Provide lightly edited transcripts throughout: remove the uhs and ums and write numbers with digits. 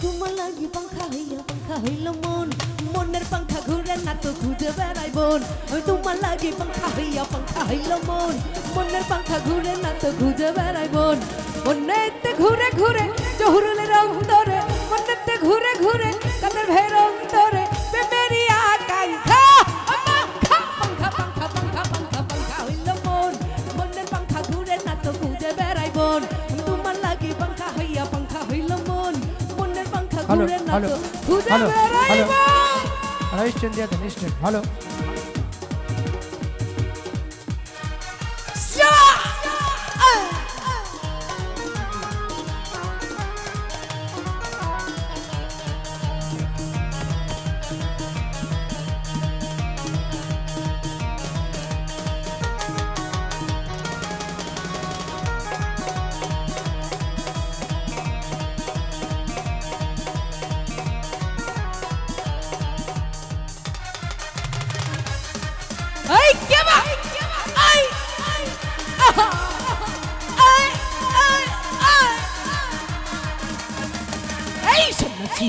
তোমার লাগি পাংখা হইল মন মনের পাংখা ঘুরে না তো খুঁজে বেড়াই বোন আমি তোমার লাগি পাংখা হইল মন মনের পাংখা ঘুরে না তো খুঁজে বেড়াই বোন মনেতে ঘুরে ঘুরে জহুরুলের অন্তরে মনেতে ঘুরে ঘুরে কাদের ভের অন্তরে প্রেমেরই আকাঙ্ক্ষা পাংখা হইল মন মনের পাংখা ঘুরে না তো খুঁজে বেড়াই বোন তোমার লাগি পাংখা হইল মন মনের পাংখা ঘুরে না তো খুঁজে বেড়াই বোন রাইস্টেন দিয়া দেন স্টেন হ্যালো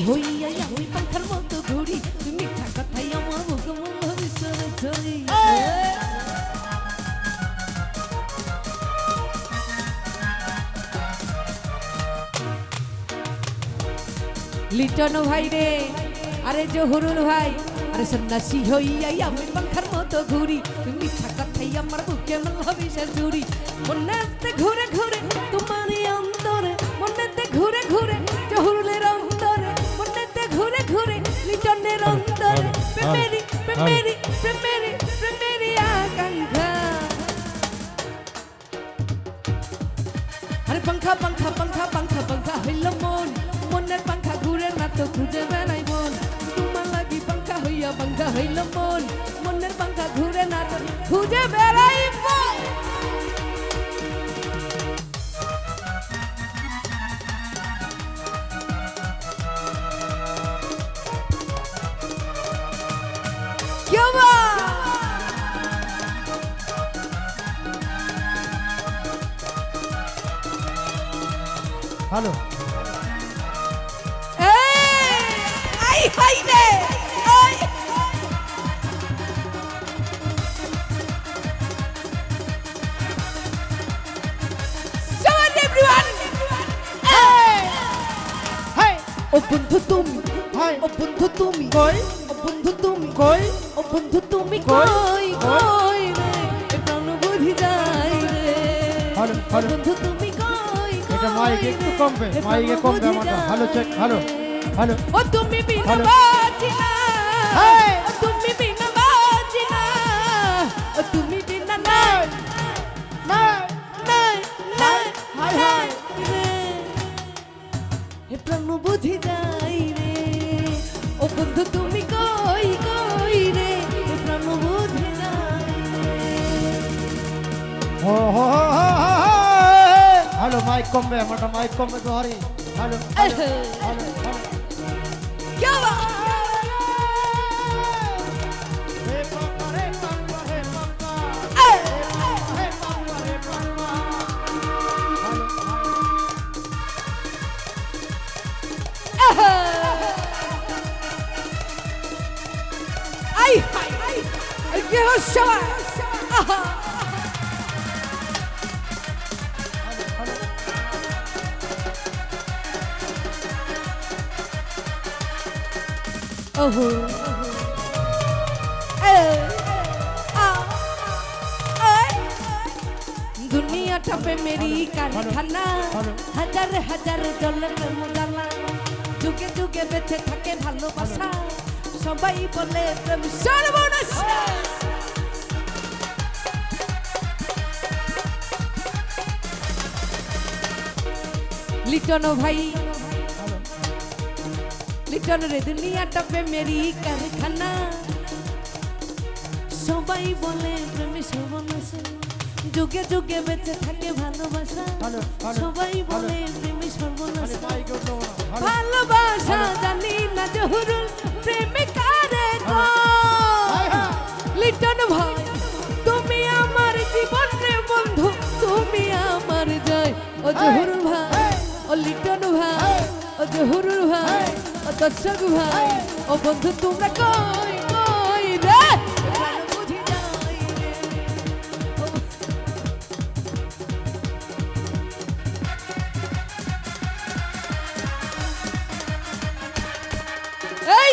হইয়া ওই পাখার মতো ঘুরি তুমি কথাই আমার মুখমল হরিসরে ছড়ি লিটন ভাই রে আরে জহুরুল ভাই আরে সন্ন্যাসী হইয়া আমি পাখার মতো ঘুরি তুমি কথাই আমার মুখমল হরিসরে ছড়ি মনেতে ঘুরে ঘুরে তোমারই অন্তরে মনেতে ঘুরে ঘুরে জহুরুলের অন্তরে মনেতে ঘুরে ঘুরে লিটনের অন্তরে প্রেমেরি আকাঙ্ক্ষা আরে পাংখা হইল মন মনের পাংখা ঘুরে না তো খুঁজে বেড়াই মন তোমার লাগি পাংখা হইল মন মনের পাংখা ঘুরে না তো খুঁজে বেড়াই মন হ্যালো আই হাই রে আই এভরিওয়ান হাই ও বন্ধু তুমি হাই ও বন্ধু তুমি কই ও বন্ধু তুমি কই ও বন্ধু তুমি কই? কই কই রে প্রাণ বুঝি যাই রে হ্যালো হ্যালো বন্ধু তুমি কই এটা মাইক একটু কমবে মাইকে কমবে আমারটা হ্যালো চেক হ্যালো হ্যালো ও তুমি বিনা হ্যালো। বাজি না হাই ও তুমি বিনা বাজি না ও তুমি বিনা নাই নাই নাই নাই হাই হাই রে হে প্রাণ বুঝি যাই রে ও বন্ধু তুমি কই কই রে হে প্রাণ বুঝি যাই হো হো হ্যালো মাইক কমবে আমারটা মাইক কমবে তো হরি হ্যালো রে হ্যালো क्या बात হে পাপা রে পাপা হে পাপা হে পাপা রে পাপা आई आई ये हो शवा ओहो दुनिया ठपे मेरी कारखाना हजार हजार জলের মোজালা যুগে যুগে বেঁচে থাকে ভালোবাসা সবাই বলে প্রেম সর্বনাশ লিটন ভাই লিটন রে দুনিয়াটা পে মেরি কারখানা সবাই বলে প্রেম সর্বনাশ যুগে যুগে বেঁচে থাকে ভালোবাসা সবাই বলে প্রেম সর্বনাশ ভালোবাসা জানি না জহুরুল প্রেম কারে গো লিটন ভাই তুমি আমার জীবন রে বন্ধু তুমি আমার জয় জহুরুল ভাই ও লিটন ভাই ও জহুরুল ভাই ও দর্শক ভাই ও বন্ধু তোমরা কই কই রে প্রাণ বুঝি যাই রে এই